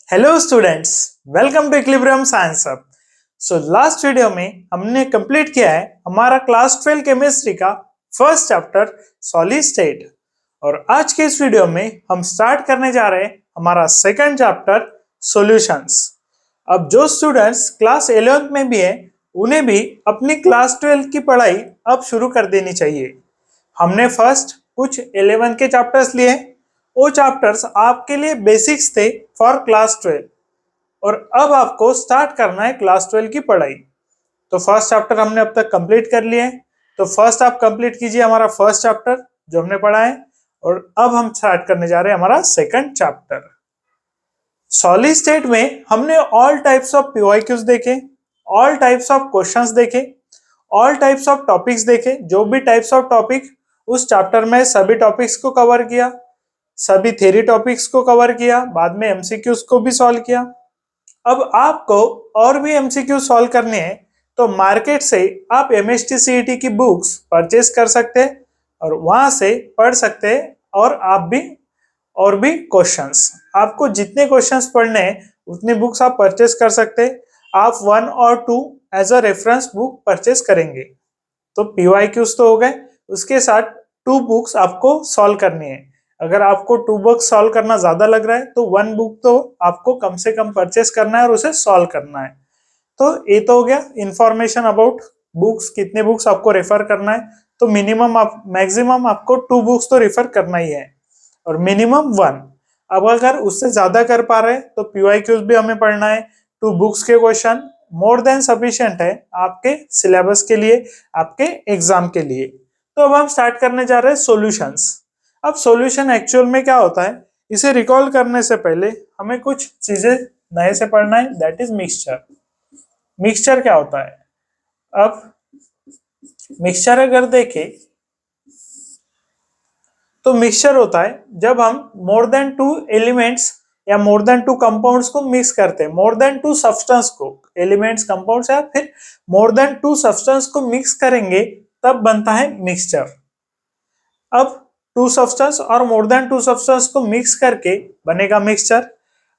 Hello students, welcome to Equilibrium Science Hub. Last video में हमने complete किया है हमारा क्लास 12 केमिस्ट्री का फर्स्ट चैप्टर सॉलिड स्टेट। और आज के इस वीडियो में हम स्टार्ट करने जा रहे हैं हमारा सेकंड चैप्टर सॉल्यूशंस। अब जो स्टूडेंट्स क्लास 11th में भी है उन्हें भी अपनी क्लास 12 की पढ़ाई अब शुरू कर देनी चाहिए। हमने फर्स्ट कुछ 11 के चैप्टर्स लिए, वो चैप्टर्स आपके लिए बेसिक्स थे फॉर क्लास 12 और अब आपको स्टार्ट करना है क्लास 12 की पढ़ाई। तो फर्स्ट चैप्टर हमने अब तक कंप्लीट कर लिए हैं, तो फर्स्ट आप कंप्लीट कीजिए हमारा फर्स्ट चैप्टर जो हमने पढ़ा है। और अब हम स्टार्ट करने जा रहे हैं हमारा सेकंड चैप्टर। सॉलिड स्टेट में हमने ऑल टाइप्स ऑफ पीवाईक्यूज देखे, ऑल टाइप्स ऑफ क्वेश्चंस देखे, ऑल टाइप्स ऑफ टॉपिक्स देखे। जो भी टाइप्स ऑफ टॉपिक उस चैप्टर में सभी टॉपिक्स को कवर किया, सभी थ्योरी टॉपिक्स को कवर किया, बाद में एमसीक्यूज को भी सॉल्व किया। अब आपको और भी एमसीक्यू सॉल्व करने हैं तो मार्केट से आप एमएसटी सीईटी की बुक्स परचेज कर सकते हैं और वहां से पढ़ सकते हैं। और भी क्वेश्चंस, आपको जितने क्वेश्चंस पढ़ने हैं उतनी बुक्स आप परचेज कर सकते हैं। आप 1 और 2 as a reference book purchase करेंगे। तो पीवाईक्यूज तो हो गए, उसके साथ 2 बुक्स आपको सॉल्व करनी है। अगर आपको 2 बुक्स सॉल्व करना ज्यादा लग रहा है तो 1 बुक तो आपको कम से कम परचेस करना है और उसे सॉल्व करना है। तो ये तो हो गया इंफॉर्मेशन अबाउट बुक्स, कितने बुक्स आपको रेफर करना है। तो मैक्सिमम आपको 2 बुक्स तो रेफर करना ही है और मिनिमम 1। अब अगर उससे ज्यादा कर पा रहे हैं तो पीवाईक्यूज भी हमें पढ़ना है। 2 बुक्स के क्वेश्चन मोर देन सफिशिएंट है आपके सिलेबस के लिए, आपके एग्जाम के लिए। तो अब हम स्टार्ट करने जा रहे हैं सॉल्यूशंस। अब सॉल्यूशन एक्चुअल में क्या होता है, इसे रिकॉल करने से पहले हमें कुछ चीजें नए से पढ़ना है, दैट इज मिक्सचर। मिक्सचर क्या होता है? अब मिक्सचर अगर देखें तो मिक्सचर होता है जब हम मोर देन 2 एलिमेंट्स या मोर देन 2 कंपाउंड्स को मिक्स करते हैं। मोर देन 2 सब्सटेंस को, एलिमेंट्स, कंपाउंड्स या फिर मोर देन 2 सब्सटेंस को मिक्स करेंगे तब बनता है मिक्सचर। अब 2 सब्सटेंस और मोर देन 2 सब्सटेंस को मिक्स करके बनेगा मिक्सचर।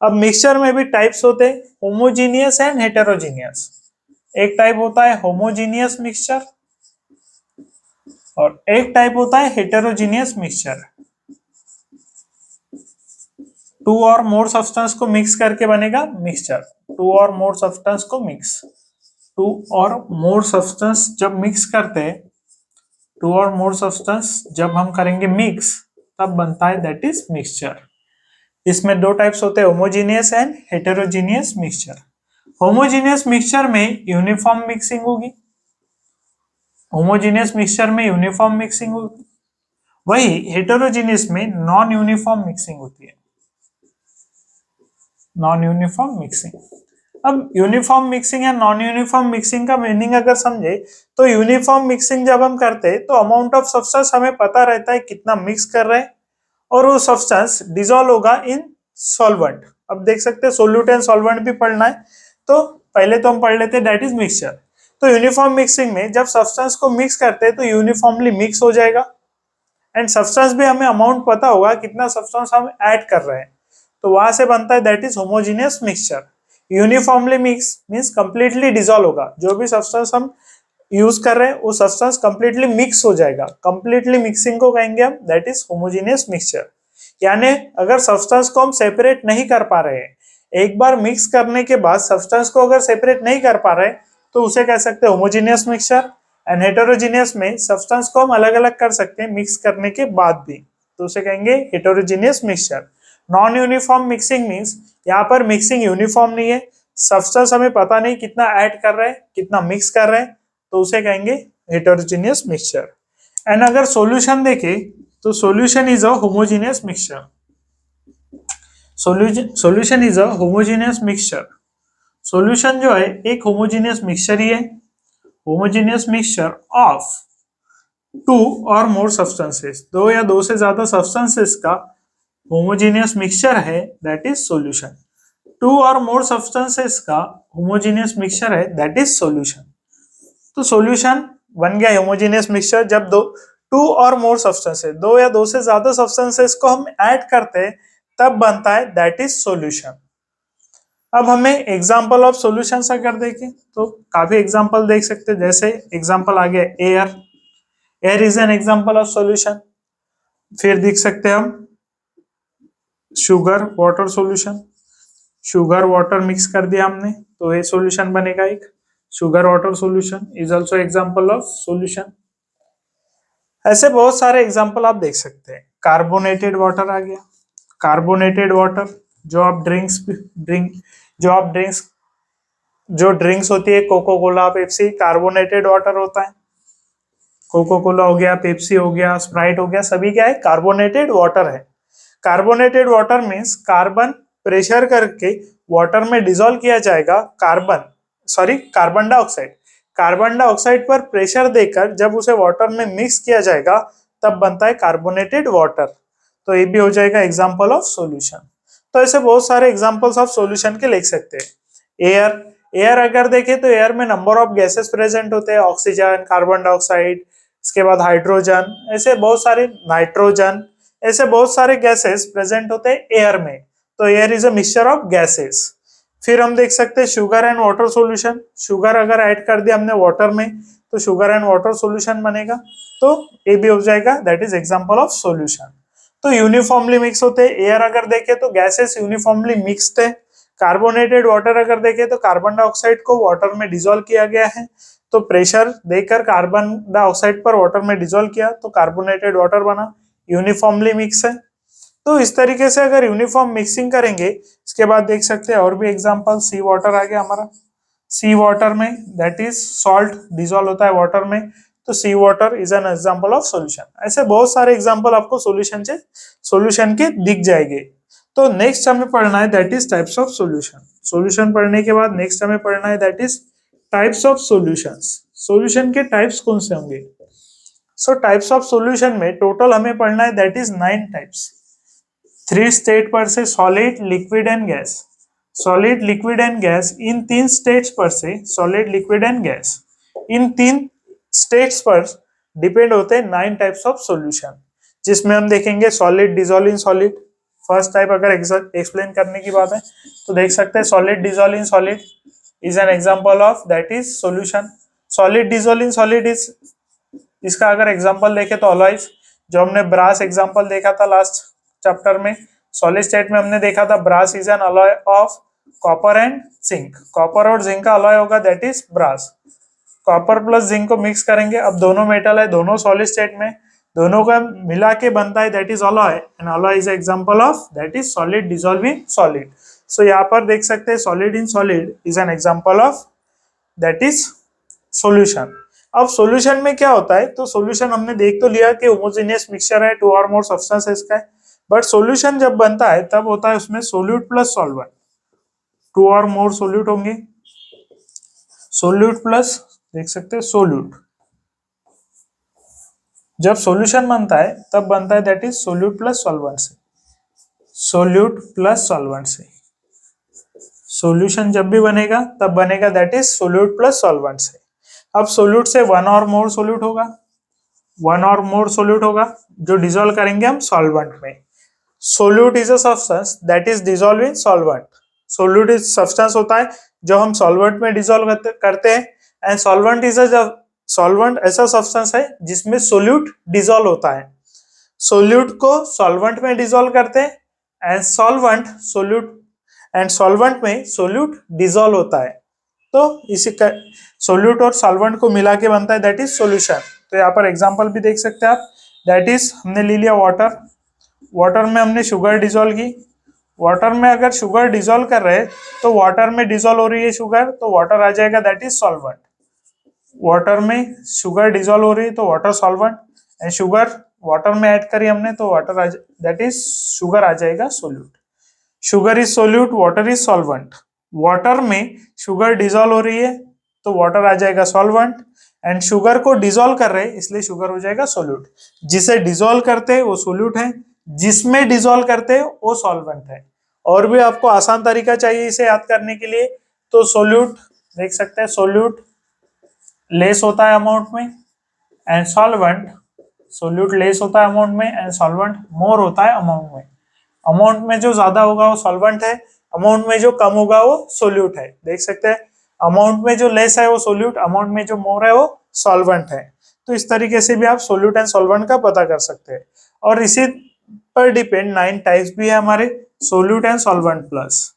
अब मिक्सचर में भी टाइप्स होते हैं, होमोजीनियस एंड हेटेरोजीनियस। एक टाइप होता है होमोजीनियस मिक्सचर और एक टाइप होता है हेटेरोजीनियस मिक्सचर। 2 और मोर सब्सटेंस को मिक्स करके बनेगा मिक्सचर। 2 और मोर सब्सटेंस को मिक्स, 2 और मोर सब्सटेंस जब मिक्स करते हैं, 2 और मोर सब्सटेंस जब हम करेंगे मिक्स तब बनता है दैट इज मिक्सचर। इसमें 2 टाइप्स होते हैं, homogeneous and heterogeneous mixture. Homogeneous mixture में यूनिफॉर्म मिक्सिंग होगी, होमोजीनियस मिक्सचर में यूनिफॉर्म मिक्सिंग होगी, वही हेटेरोजीनियस में नॉन यूनिफॉर्म मिक्सिंग होती है, नॉन यूनिफॉर्म मिक्सिंग। अब यूनिफॉर्म मिक्सिंग या नॉन यूनिफॉर्म मिक्सिंग का मीनिंग अगर समझे तो यूनिफॉर्म मिक्सिंग जब हम करते हैं तो अमाउंट ऑफ सब्सटेंस हमें पता रहता है कितना मिक्स कर रहे हैं और वो सब्सटेंस डिसॉल्व होगा इन सॉल्वेंट। अब देख सकते हैं सोल्यूट एंड सॉल्वेंट भी पढ़ना है, तो पहले तो हम पढ़ लेते हैं दैट इज मिक्सचर। तो यूनिफॉर्म मिक्सिंग में जब सब्सटेंस को मिक्स करते हैं तो यूनिफॉर्मली मिक्स हो जाएगा एंड सब्सटेंस भी हमें अमाउंट पता होगा कितना सब्सटेंस हम ऐड कर रहे हैं, तो वहां से बनता है that is homogeneous mixture. Uniformly mix means completely dissolve होगा, जो भी सब्सटेंस हम यूज कर रहे हैं वो सब्सटेंस कंप्लीटली मिक्स हो जाएगा। कंप्लीटली मिक्सिंग को कहेंगे हम दैट इज होमोजीनियस मिक्सचर। यानी अगर सब्सटेंस को हम सेपरेट नहीं कर पा रहे हैं, एक बार मिक्स करने के बाद सब्सटेंस को अगर सेपरेट नहीं कर पा रहे तो उसे कह सकते हैं होमोजीनियस मिक्सचर। एंड हेटेरोजीनियस में सब्सटेंस को हम अलग अलग कर सकते हैं मिक्स करने के बाद भी, तो उसे कहेंगे heterogeneous mixture. Non uniform mixing means यहाँ पर मिक्सिंग यूनिफॉर्म नहीं है, सब्सटेंस हमें पता नहीं कितना ऐड कर रहे हैं, कितना मिक्स कर रहे हैं, तो उसे कहेंगे हेटेरोजीनियस मिक्सचर। एंड अगर सॉल्यूशन देखें तो solution is a homogeneous mixture. Solution is a homogeneous mixture. Solution जो है एक होमोजीनियस मिक्सचर ही है, होमोजीनियस मिक्सचर ऑफ 2 और मोर सब्सटेंसेस, 2 या 2 से ज्यादा सब्सटेंसेस का होमोजीनियस मिक्सचर है दैट इज सॉल्यूशन। 2 और मोर सब्सटेंसेस का होमोजीनियस मिक्सचर है दैट इज सॉल्यूशन। तो सॉल्यूशन बन गया होमोजीनियस मिक्सचर जब 2 और मोर सब्सटेंसेस, 2 या 2 से ज्यादा सब्सटेंसेस को हम ऐड करते हैं तब बनता है दैट इज सॉल्यूशन। अब हमें एग्जाम्पल ऑफ सॉल्यूशंस अगर देखें तो काफी एग्जाम्पल देख सकते हैं। जैसे एग्जाम्पल आ गया air, air is an example of solution. फिर देख सकते हैं हम sugar water solution, sugar water mix कर दिया हमने तो ये सॉल्यूशन बनेगा एक, sugar water solution is also example of solution. ऐसे बहुत सारे एग्जांपल आप देख सकते हैं। कार्बोनेटेड वाटर आ गया, कार्बोनेटेड वाटर जो आप ड्रिंक्स जो ड्रिंक्स होती है Coca Cola Pepsi, carbonated water होता है। कोको कोला हो गया, पेप्सी हो गया, स्प्राइट हो गया, सभी क्या है कार्बोनेटेड वाटर है। Carbonated water means carbon pressure करके वाटर में डिसॉल्व किया जाएगा, कार्बन डाइऑक्साइड, कार्बन डाइऑक्साइड पर प्रेशर देकर जब उसे वाटर में मिक्स किया जाएगा तब बनता है कार्बोनेटेड वाटर। तो ये भी हो जाएगा एग्जांपल ऑफ सॉल्यूशन। तो ऐसे बहुत सारे एग्जांपल्स ऑफ सॉल्यूशन के लिख सकते हैं। एयर, एयर अगर देखें तो एयर में नंबर ऑफ गैसेस प्रेजेंट होते हैं, ऑक्सीजन, कार्बन डाइऑक्साइड, इसके बाद हाइड्रोजन, ऐसे बहुत सारे, नाइट्रोजन, ऐसे बहुत सारे गैसेस प्रेजेंट होते हैं एयर में। तो air is a mixture of gases. फिर हम देख सकते हैं sugar and water solution, sugar अगर ऐड कर दिया हमने वाटर में तो शुगर एंड वाटर सॉल्यूशन बनेगा। तो ये भी हो जाएगा, that is example of solution. तो यूनिफॉर्मली मिक्स होते हैं, एयर अगर देखें तो गैसेस यूनिफॉर्मली मिक्स्ड है। कार्बोनेटेड वाटर अगर देखें तो कार्बन डाइऑक्साइड को वाटर में डिसॉल्व किया गया है, तो प्रेशर देकर कार्बन डाइऑक्साइड पर वाटर में डिसॉल्व किया तो कार्बोनेटेड वाटर बना, यूनिफॉर्मली मिक्स है। तो इस तरीके से अगर यूनिफॉर्म मिक्सिंग करेंगे, इसके बाद देख सकते हैं और भी एग्जांपल, सी वाटर आ गया हमारा, सी वाटर में दैट इज सॉल्ट डिसॉल्व होता है वाटर में, तो sea water is an example of solution. ऐसे बहुत सारे एग्जांपल आपको सॉल्यूशन के दिख जाएंगे। तो नेक्स्ट हमें पढ़ना है that is types of solution. Solution पढ़ने के बाद नेक्स्ट हमें पढ़ना है that is types of solutions. Solution के टाइप्स कौन से होंगे? सो टाइप्स ऑफ सॉल्यूशन में टोटल हमें पढ़ना है दैट इज 9 टाइप्स। 3 स्टेट पर से solid, liquid and gas, solid, liquid and gas, in 3 states पर से solid, liquid and gas, in 3 states पर डिपेंड होते हैं 9 टाइप्स ऑफ सॉल्यूशन, जिसमें हम देखेंगे solid dissolve in solid. First type अगर एक्सप्लेन करने की बात है तो देख सकते हैं solid dissolve in solid is an example of that is solution. Solid dissolve in solid is, इसका अगर एग्जांपल देखें तो अलॉयज, जो हमने ब्रास एग्जांपल देखा था लास्ट चैप्टर में, सॉलिड स्टेट में हमने देखा था brass is an alloy of copper and zinc, copper और जिंक का अलॉय होगा that is brass. Copper plus zinc को मिक्स करेंगे, अब दोनों मेटल है, दोनों सॉलिड स्टेट में, दोनों का मिला के बनता है that is alloy, and alloy is example of that is solid dissolve in solid. So यहाँ पर देख सकते हैं solid in solid is an example of that is solution. अब सॉल्यूशन में क्या होता है, तो सॉल्यूशन हमने देख तो लिया कि होमोजेनियस मिक्सचर है, 2 और मोर सब्सटेंस है इसका, बट सॉल्यूशन जब बनता है तब होता है उसमें सोल्यूट प्लस सॉल्वेंट, 2 और मोर सोल्यूट होंगे, सोल्यूट प्लस, देख सकते हैं सोल्यूट, जब सॉल्यूशन बनता है तब बनता है that is solute plus solvent से, सोल्यूट प्लस सॉल्वेंट से, सॉल्यूशन जब भी बनेगा तब बनेगा that is solute plus solvent से। अब सोल्यूट से 1 और मोर सोल्यूट होगा, 1 और मोर सोल्यूट होगा जो डिसॉल्व करेंगे हम सॉल्वेंट में। Solute is a substance that is dissolve in solvent, solute is substance होता है जो हम सॉल्वेंट में डिसॉल्व करते हैं, and solvent is a, solvent ऐसा सब्सटेंस है जिसमें सोल्यूट डिसॉल्व होता है, सोल्यूट को सॉल्वेंट में डिसॉल्व करते हैं, एंड सॉल्वेंट में सोल्यूट डिसॉल्व होता है, तो इसी का सोल्यूट और सॉल्वेंट को मिला के बनता है दैट इज सॉल्यूशन। तो यहाँ पर एग्जांपल भी देख सकते हैं आप, दैट इज हमने ले लिया वाटर, वाटर में हमने शुगर डिसॉल्व की, वाटर में अगर शुगर डिसॉल्व कर रहे हैं तो वाटर में डिसॉल्व हो रही है शुगर, तो वाटर आ जाएगा दैट इज सॉल्वेंट, वाटर में शुगर डिसॉल्व हो रही है तो water solvent, and sugar water में ऐड करी हमने तो वाटर दैट इज शुगर आ जाएगा solute. Sugar is solute, water is solvent, water में शुगर डिसॉल्व हो रही है तो वाटर आ जाएगा सॉल्वेंट, एंड शुगर को डिसॉल्व कर रहे हैं इसलिए शुगर हो जाएगा सोल्यूट। जिसे डिसॉल्व करते हैं वो सोल्यूट है, जिसमें डिसॉल्व करते हैं वो सॉल्वेंट है। और भी आपको आसान तरीका चाहिए इसे याद करने के लिए, तो सोल्यूट देख सकते हैं, सोल्यूट लेस होता है अमाउंट में, एंड सॉल्वेंट, सोल्यूट लेस होता है अमाउंट में, एंड सॉल्वेंट मोर होता है अमाउंट में। अमाउंट में जो ज्यादा होगा वो सॉल्वेंट है, अमाउंट में जो कम होगा वो सोल्यूट है, देख सकते हैं। अमाउंट में जो लेस है वो सोल्यूट, अमाउंट में जो मोर है वो सॉल्वेंट है। तो इस तरीके से भी आप सोल्यूट एंड सॉल्वेंट का पता कर सकते हैं। और इसी पर डिपेंड 9 टाइप्स भी है हमारे सोल्यूट एंड सॉल्वेंट प्लस।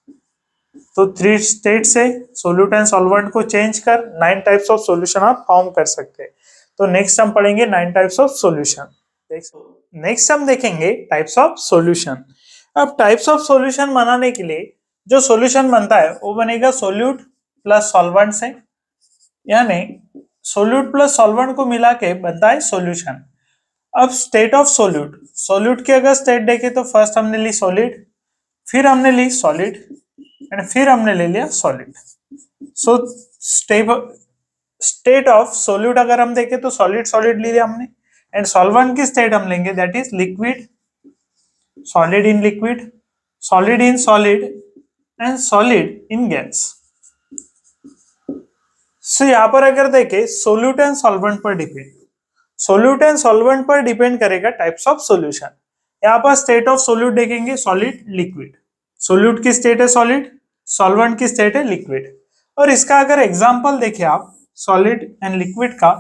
तो 3 स्टेट से सोल्यूट एंड सॉल्वेंट को चेंज कर 9 टाइप्स ऑफ सॉल्यूशन आप फॉर्म कर सकते हैं। तो नेक्स्ट हम पढ़ेंगे 9 टाइप्स ऑफ सॉल्यूशन। नेक्स्ट हम देखेंगे टाइप्स ऑफ सॉल्यूशन। अब टाइप्स ऑफ सॉल्यूशन बनाने के लिए जो सॉल्यूशन बनता है वो बनेगा सोल्यूट प्लस सॉल्वेंट से, यानी सोल्यूट प्लस सॉल्वेंट को मिला के बनता है सॉल्यूशन। अब स्टेट ऑफ सोल्यूट, सोल्यूट की अगर स्टेट देखें तो फर्स्ट हमने ली सॉलिड, फिर हमने ली सॉलिड एंड फिर हमने ले लिया solid. So state of solute अगर हम देखें तो सॉलिड सॉलिड ले लिया हमने, एंड सॉल्वेंट की स्टेट हम लेंगे that is liquid, solid in liquid, solid in solid and solid in gas. So यहां पर अगर देखें सोल्यूट एंड सॉल्वेंट पर डिपेंड, सोल्यूट एंड सॉल्वेंट पर डिपेंड करेगा टाइप्स ऑफ सॉल्यूशन। यहां पर स्टेट ऑफ सोल्यूट देखेंगे सॉलिड लिक्विड, सोल्यूट की स्टेट है सॉलिड, सॉल्वेंट की स्टेट है लिक्विड। और इसका अगर एग्जांपल देखें आप सॉलिड एंड लिक्विड का,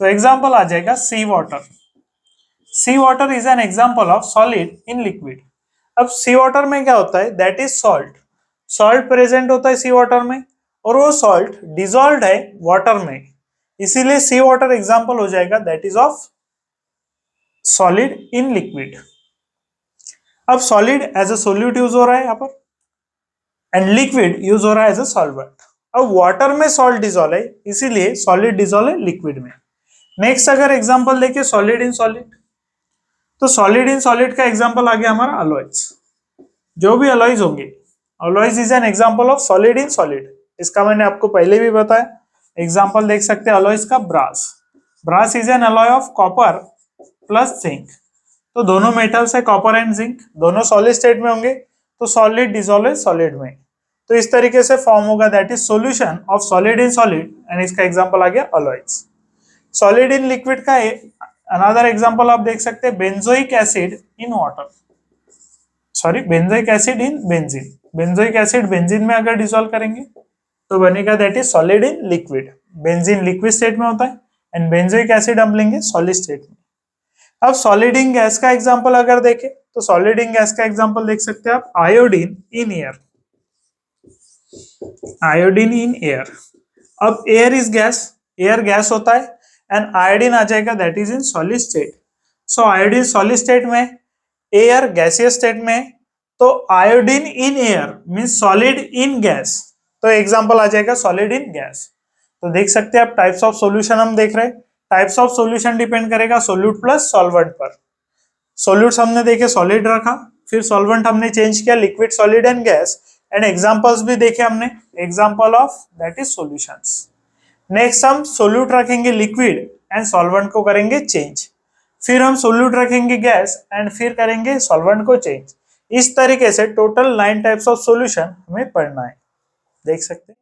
तो एग्जांपल आ जाएगा sea water. Sea water is an example of solid in liquid. अब सी वाटर में क्या होता है, that is salt, salt present होता है सी वाटर में और वो सॉल्ट डिसॉल्व्ड है वाटर में, इसीलिए सी वाटर एग्जांपल हो जाएगा that is of solid in liquid. अब solid as a solute use हो रहा है यहाँ पर एंड लिक्विड यूज हो रहा है एज अ सॉल्वेंट। अब वाटर में सॉल्ट डिसॉल्व है इसीलिए सॉलिड डिसॉल्व है लिक्विड में। नेक्स्ट अगर एग्जांपल देखिए सॉलिड इन सॉलिड, तो सॉलिड इन सॉलिड का एग्जांपल आ गया हमारा अलॉयज। जो भी अलॉयज होंगे, alloys is an example of solid in solid. इसका मैंने आपको पहले भी बताया, एग्जांपल देख सकते हैं अलॉयज का brass, brass is an alloy of copper plus zinc. तो दोनों मेटल्स है कॉपर एंड जिंक, दोनों सॉलिड स्टेट में होंगे तो सॉलिड डिसॉल्व है सॉलिड में। तो इस तरीके से फॉर्म होगा that is solution of solid in solid and इसका एग्जांपल आ गया अलॉयज। सॉलिड इन लिक्विड का अनदर एग्जांपल आप देख सकते हैं benzoic acid in water, sorry benzoic acid in benzene. Benzoic acid benzene में अगर डिसॉल्व करेंगे तो बनेगा that is solid in liquid. Benzene liquid state में होता है एंड बेंजोइक एसिड हम लेंगे सॉलिड स्टेट में। अब सॉलिड इन गैस का एग्जांपल अगर देखें तो सॉलिड इन गैस का एग्जांपल देख सकते हैं आप iodine in air, iodine in air. अब air is gas, air gas होता है एंड आयोडीन आ जाएगा that is in solid state. So iodine solid state में, एयर गैसियस स्टेट में, तो iodine in air means solid in gas, तो example आ जाएगा सॉलिड इन गैस। तो देख सकते हैं आप टाइप्स ऑफ सॉल्यूशन हम देख रहे हैं। टाइप्स ऑफ सॉल्यूशन डिपेंड करेगा सोल्यूट प्लस सॉल्वेंट पर। सोल्यूट्स हमने देखे सॉलिड रखा, फिर सॉल्वेंट हमने चेंज किया liquid solid and gas, and examples भी देखे हमने, example of that is solutions. Next हम सोल्यूट रखेंगे लिक्विड एंड सॉल्वेंट को करेंगे चेंज, फिर हम सोल्यूट रखेंगे गैस एंड फिर करेंगे सॉल्वेंट को चेंज। इस तरीके से टोटल 9 टाइप्स ऑफ सॉल्यूशन हमें पढ़ना है, देख सकते हैं।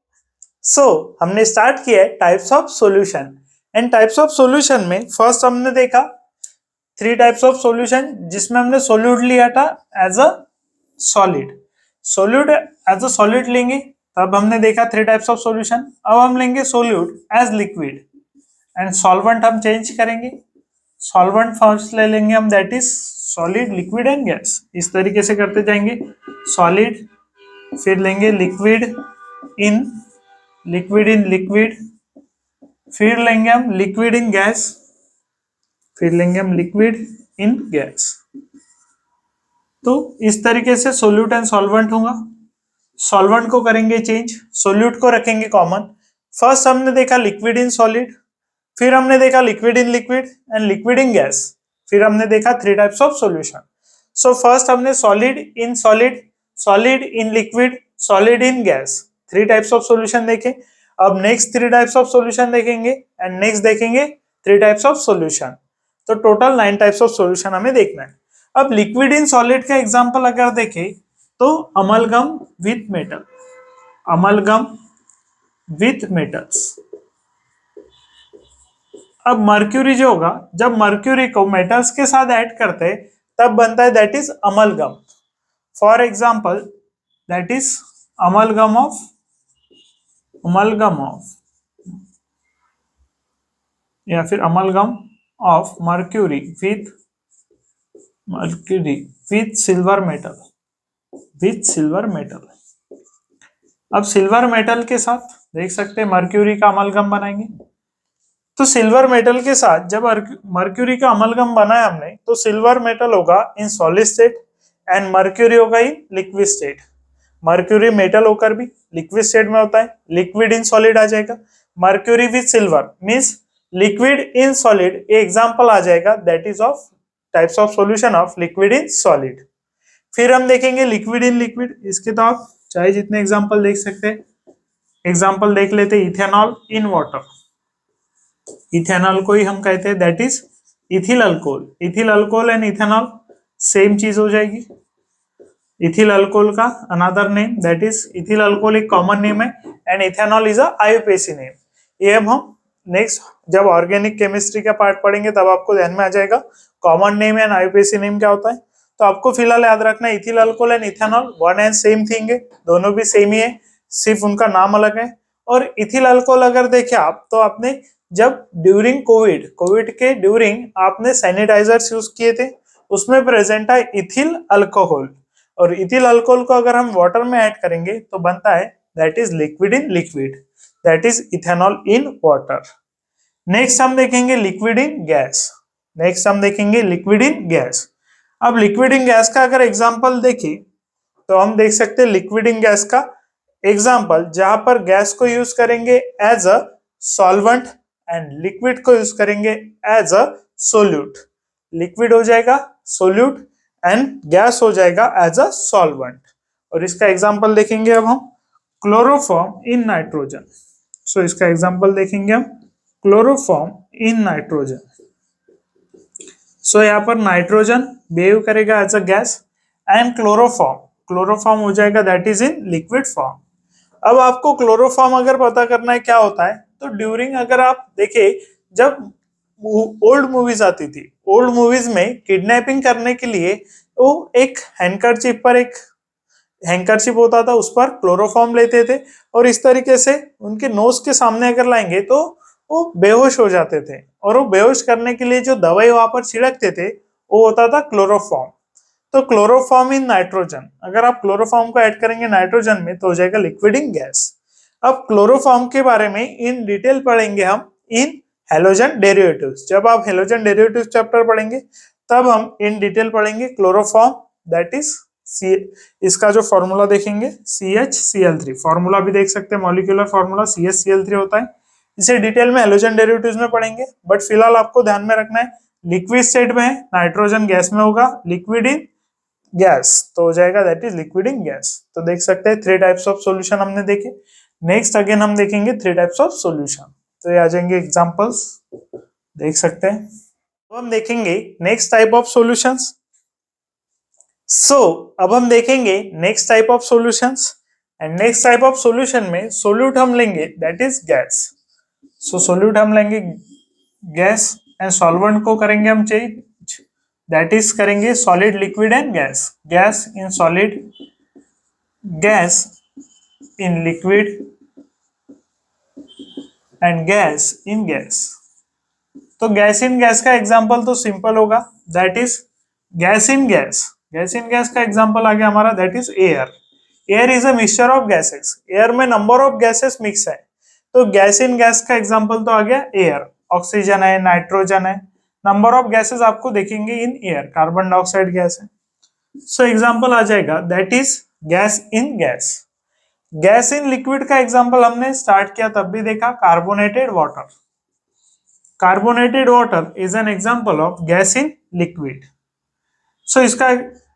सो हमने स्टार्ट किया है types of solution and types of solution में फर्स्ट हमने देखा 3 टाइप्स ऑफ सॉल्यूशन जिसमें हमने सोल्यूट लिया था as a solid, solute as a solid लेंगे तब हमने देखा 3 टाइप्स ऑफ सॉल्यूशन। अब हम लेंगे solute as liquid and solvent हम चेंज करेंगे, सॉल्वेंट फर्स्ट ले लेंगे हम that is solid liquid and gas, इस तरीके से करते जाएंगे। सॉलिड फिर लेंगे लिक्विड इन लिक्विड, फिर लेंगे हम लिक्विड इन गैस, फिर लेंगे हम लिक्विड इन गैस। तो इस तरीके से सोल्यूट एंड सॉल्वेंट होगा। सॉल्वेंट को करेंगे चेंज, सोल्यूट को रखेंगे कॉमन। फर्स्ट हमने देखा लिक्विड इन सॉलिड, फिर हमने देखा liquid in liquid and liquid in gas, फिर हमने देखा 3 types of solution. So first हमने solid in solid, solid in liquid, solid in gas, 3 types of solution देखे। अब नेक्स्ट 3 टाइप्स ऑफ सॉल्यूशन देखेंगे एंड नेक्स्ट देखेंगे 3 टाइप्स ऑफ सॉल्यूशन। तो total 9 types of solution हमें देखना है। अब लिक्विड इन सॉलिड का एग्जांपल अगर देखें तो amalgam with metal, amalgam with metals. अब मर्क्यूरी जो होगा, जब मर्क्यूरी को मेटल्स के साथ ऐड करते हैं तब बनता है that is amalgam. For example that is amalgam of या फिर amalgam of mercury with silver metal। अब सिल्वर मेटल के साथ देख सकते हैं मर्क्यूरी का अमलगम बनाएंगे। तो सिल्वर मेटल के साथ जब मर्क्यूरी का अमलगम बनाया हमने तो सिल्वर मेटल होगा in solid state and mercury होगा in liquid state. Mercury metal होकर भी लिक्विड स्टेट में होता है, लिक्विड इन सॉलिड आ जाएगा। Mercury with silver means liquid in solid, ये एग्जांपल आ जाएगा that is of types of solution of liquid in solid. फिर हम देखेंगे लिक्विड इन लिक्विड, इसके तो आप चाहे जितने एग्जांपल देख सकते हैं। एग्जांपल देख लेते हैं इथेनॉल इन वाटर। इथेनॉल को ही हम कहते हैं that is ethyl alcohol. Ethyl alcohol and ethanol same चीज हो जाएगी। इथिल अल्कोहल का another name that is ethyl alcohol एक कॉमन नेम है and ethanol is a IUPAC name. ये हम नेक्स्ट जब ऑर्गेनिक केमिस्ट्री का पार्ट पढ़ेंगे तब आपको ध्यान में आ जाएगा common name and IUPAC name क्या होता है। तो आपको फिलहाल याद रखना है ethyl alcohol and ethanol one and same thing है, दोनों भी सेम ही है, सिर्फ उनका नाम अलग है। और इथिल अल्कोहल अगर देखे आप तो आपने जब ड्यूरिंग कोविड के ड्यूरिंग आपने सैनिटाइजर्स यूज किए थे उसमें प्रेजेंट है इथिल अल्कोहल। और इथिल अल्कोहल को अगर हम वाटर में ऐड करेंगे तो बनता है that is liquid in liquid, that is ethanol in water. Next हम देखेंगे लिक्विड इन गैस। अब लिक्विड इन गैस का अगर एग्जांपल देखें तो हम देख सकते हैं लिक्विड इन गैस का एग्जांपल जहां पर गैस को यूज करेंगे as a solvent and liquid को यूज करेंगे एज अ सोल्यूट। लिक्विड हो जाएगा सोल्यूट एंड गैस हो जाएगा एज अ सॉल्वेंट। और इसका एग्जांपल देखेंगे अब हम क्लोरोफॉर्म इन नाइट्रोजन। सो इसका एग्जांपल देखेंगे हम क्लोरोफॉर्म इन नाइट्रोजन। सो यहाँ पर नाइट्रोजन बिहेव करेगा as a gas and chloroform हो जाएगा that is in liquid form. अब आपको क्लोरोफॉर्म अगर पता करना है क्या होता है तो ड्यूरिंग अगर आप देखें जब ओल्ड मूवीज आती थी, ओल्ड मूवीज में किडनैपिंग करने के लिए वो एक हैंकरचिप पर एक हैंकरचिप होता था, उस पर क्लोरोफॉर्म लेते थे और इस तरीके से उनके नोज के सामने अगर लाएंगे तो वो बेहोश हो जाते थे। और वो बेहोश करने के लिए जो दवाई वहां पर छिड़कते थे वो होता था क्लोरोफॉर्म। तो क्लोरोफॉर्म इन नाइट्रोजन, अगर आप क्लोरोफॉर्म को ऐड करेंगे नाइट्रोजन में तो हो जाएगा लिक्विड इन गैस। अब क्लोरोफॉर्म के बारे में इन डिटेल पढ़ेंगे हम इन हेलोजन डेरिवेटिव्स। जब आप हेलोजन डेरिवेटिव्स चैप्टर पढ़ेंगे तब हम इन डिटेल पढ़ेंगे क्लोरोफॉर्म दैट इज इसका जो फॉर्मूला देखेंगे CHCl3, फॉर्मूला भी देख सकते हैं, मॉलिक्यूलर फॉर्मूला CHCl3 होता है। इसे डिटेल में हेलोजन डेरिवेटिव्स में पढ़ेंगे, बट फिलहाल आपको ध्यान में रखना है लिक्विड स्टेट में है, नाइट्रोजन गैस में होगा, लिक्विड इन गैस तो हो जाएगा that is liquid in gas. तो देख सकते हैं 3 टाइप्स ऑफ सॉल्यूशन हमने देखे। नेक्स्ट अगेन हम देखेंगे 3 टाइप्स ऑफ सॉल्यूशन। तो ये आ जाएंगे एग्जांपल्स, देख सकते हैं। तो हम देखेंगे नेक्स्ट टाइप ऑफ सॉल्यूशंस। अब हम देखेंगे next type of solutions and next type of solution में सोल्यूट हम लेंगे दैट इज गैस। सोल्यूट हम लेंगे गैस एंड सॉल्वेंट को करेंगे हम चेंज, दैट इज करेंगे solid liquid and gas. Gas in solid, gas in liquid and gas in gas. तो गैस इन गैस का एग्जांपल तो सिंपल होगा that is gas in gas. Gas in gas का example आ गया हमारा that is air. Air is a mixture of gases, air में number of gases mix है। तो गैस इन गैस का एग्जांपल तो आ गया एयर, ऑक्सीजन है, नाइट्रोजन है, नंबर ऑफ गैसेस आपको देखेंगे in air, carbon dioxide gas है। सो एग्जांपल आ जाएगा that is gas in gas. Gas in liquid का एग्जांपल हमने स्टार्ट किया तब भी देखा carbonated water. Carbonated water is an example of gas in liquid. So इसका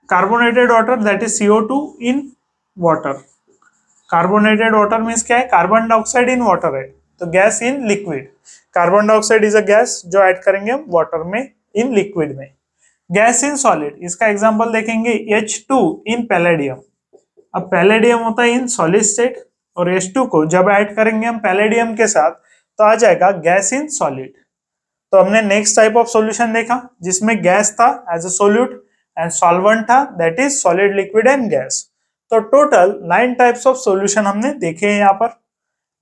carbonated water that is CO2 in water. Carbonated water means क्या है, carbon dioxide in water है, तो gas in liquid. Carbon dioxide is a gas जो add करेंगे हम water में in liquid में। गैस इन सॉलिड, इसका एग्जांपल देखेंगे H2 इन पैलेडियम। अब पैलेडियम होता है इन सॉलिड स्टेट और H2 को जब ऐड करेंगे हम पैलेडियम के साथ तो आ जाएगा गैस इन सॉलिड। तो हमने नेक्स्ट टाइप ऑफ सॉल्यूशन देखा जिसमें गैस था as a solute and solvent था that is solid liquid and gas. तो टोटल 9 टाइप्स ऑफ सॉल्यूशन हमने देखे हैं यहाँ पर।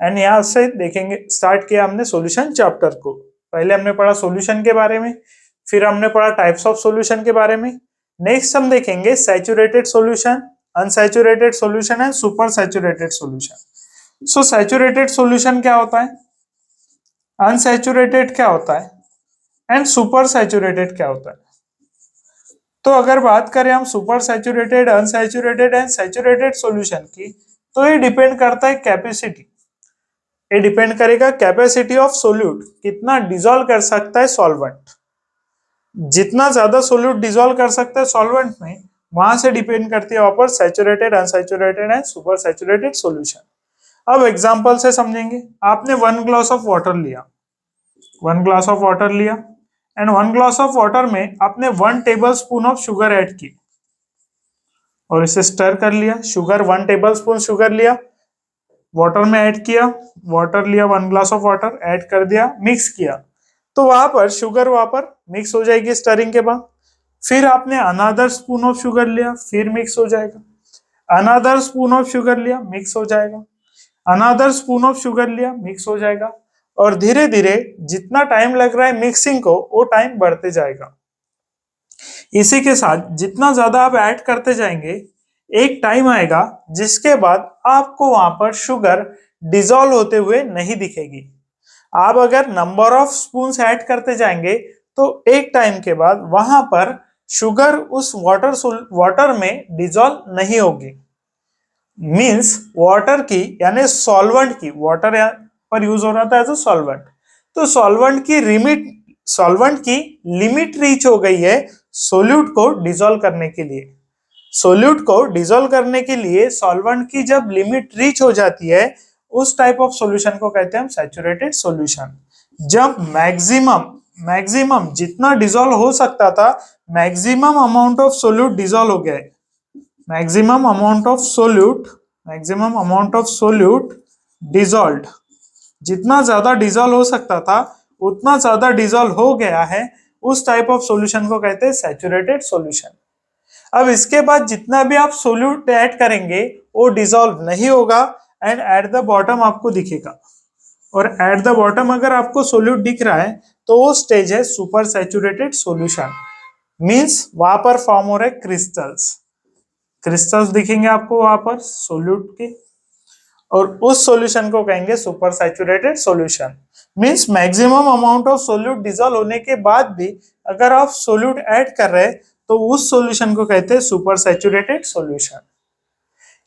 एंड यहाँ से देखेंगे, स्टार्ट किया हमने सॉल्यूशन चैप्टर को। पहले हमने पढ़ा सॉल्यूशन के बारे में, फिर हमने पढ़ा टाइप्स ऑफ सॉल्यूशन के बारे में। नेक्स्ट हम देखेंगे saturated solution, unsaturated solution and super saturated solution. So saturated solution क्या होता है, अनसैचुरेटेड क्या होता है एंड सुपर सैचुरेटेड क्या होता है। तो अगर बात करें हम super saturated, unsaturated and saturated solution की, तो ये डिपेंड करता है कैपेसिटी। ये डिपेंड करेगा कैपेसिटी ऑफ सोल्यूट, कितना डिसॉल्व कर सकता है सॉल्वेंट। जितना ज्यादा सोल्यूट डिसॉल्व कर सकता है सॉल्वेंट में, वहां से डिपेंड करती है वहां पर saturated, unsaturated and super saturated solution. अब एग्जांपल से समझेंगे। आपने 1 ग्लास ऑफ वाटर लिया, 1 ग्लास ऑफ वाटर लिया एंड 1 ग्लास ऑफ वाटर में आपने 1 table spoon of sugar add की और इसे स्टर कर लिया। शुगर 1 टेबल स्पून शुगर लिया, वाटर में ऐड किया, वाटर लिया 1 ग्लास ऑफ वाटर ऐड कर दिया, मिक्स किया, तो वहां पर शुगर वहां पर मिक्स हो जाएगी स्टरिंग के बाद। फिर आपने अनदर स्पून ऑफ शुगर लिया, फिर मिक्स हो जाएगा। अनदर स्पून ऑफ शुगर लिया, मिक्स हो जाएगा। अनदर स्पून ऑफ शुगर लिया, मिक्स हो जाएगा। और धीरे धीरे जितना टाइम लग रहा है मिक्सिंग को, वो टाइम बढ़ते जाएगा। इसी के साथ जितना ज्यादा आप ऐड करते जाएंगे, एक टाइम आएगा जिसके बाद आपको वहां पर शुगर डिसॉल्व होते हुए नहीं दिखेगी। आप अगर नंबर ऑफ स्पून्स ऐड करते जाएंगे तो एक टाइम के बाद वहां पर शुगर उस वाटर में डिसॉल्व नहीं होगी। मींस वाटर की यानी सॉल्वेंट की, वाटर यहाँ पर यूज हो रहा था एज अ सॉल्वेंट, तो सॉल्वेंट की लिमिट रीच हो गई है सोल्यूट को डिसॉल्व करने के लिए। सोल्यूट को डिसॉल्व करने के लिए सॉल्वेंट की जब लिमिट रीच हो जाती है, उस टाइप ऑफ सॉल्यूशन को कहते हैं हम सैचुरेटेड सॉल्यूशन। जब मैक्सिमम जितना डिसॉल्व हो सकता था, maximum amount of solute dissolve हो गया है। Maximum amount of solute dissolved, जितना ज्यादा डिसॉल्व हो सकता था उतना ज्यादा डिसॉल्व हो गया है, उस टाइप ऑफ सॉल्यूशन को कहते हैं सैचुरेटेड सॉल्यूशन। अब इसके बाद जितना भी आप सोल्यूट ऐड करेंगे वो डिसॉल्व नहीं होगा एंड एट द बॉटम आपको दिखेगा। और एट द बॉटम अगर आपको सोल्यूट दिख रहा है तो वो स्टेज है सुपर सैचुरेटेड सॉल्यूशन। मींस वहां पर फॉर्म हो रहे क्रिस्टल्स दिखेंगे आपको वहां पर सोल्यूट के, और उस सॉल्यूशन को कहेंगे super saturated solution. Means maximum amount of solute dissolve होने के बाद भी अगर आप सोल्यूट ऐड कर रहे हैं तो उस सॉल्यूशन को कहते हैं super saturated solution.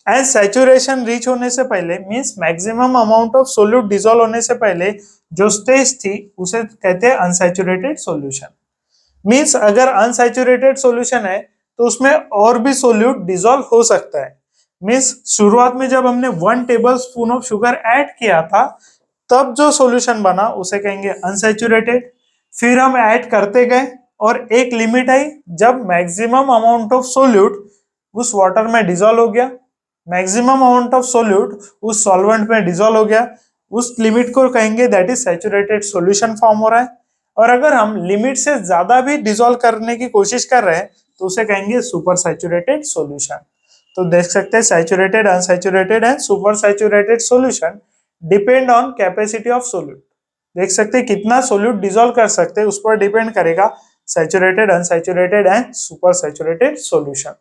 And saturation reach होने से पहले, means maximum amount of solute dissolve होने से पहले जो स्टेज थी उसे कहते हैं अनसैचुरेटेड सॉल्यूशन। मींस अगर अनसैचुरेटेड सॉल्यूशन है तो उसमें और भी सोल्यूट डिसॉल्व हो सकता है। मींस शुरुआत में जब हमने 1 table spoon of sugar add किया था, तब जो सॉल्यूशन बना उसे कहेंगे अनसैचुरेटेड। फिर हम ऐड करते गए और एक लिमिट आई जब मैक्सिमम अमाउंट ऑफ सोल्यूट उस वाटर में डिसॉल्व हो गया, मैक्सिमम अमाउंट ऑफ सोल्यूट उस सॉल्वेंट में डिसॉल्व हो गया, उस लिमिट को कहेंगे that is saturated solution form हो रहा है। और अगर हम लिमिट से ज्यादा भी डिसॉल्व करने की कोशिश कर रहे हैं तो उसे कहेंगे सुपर सैचुरेटेड सॉल्यूशन। तो देख सकते हैं saturated, unsaturated and super saturated solution depend on capacity of solute. देख सकते हैं कितना सोल्यूट डिसॉल्व कर सकते हैं, उस पर डिपेंड करेगा saturated, unsaturated and super saturated solution.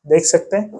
देख सकते हैं।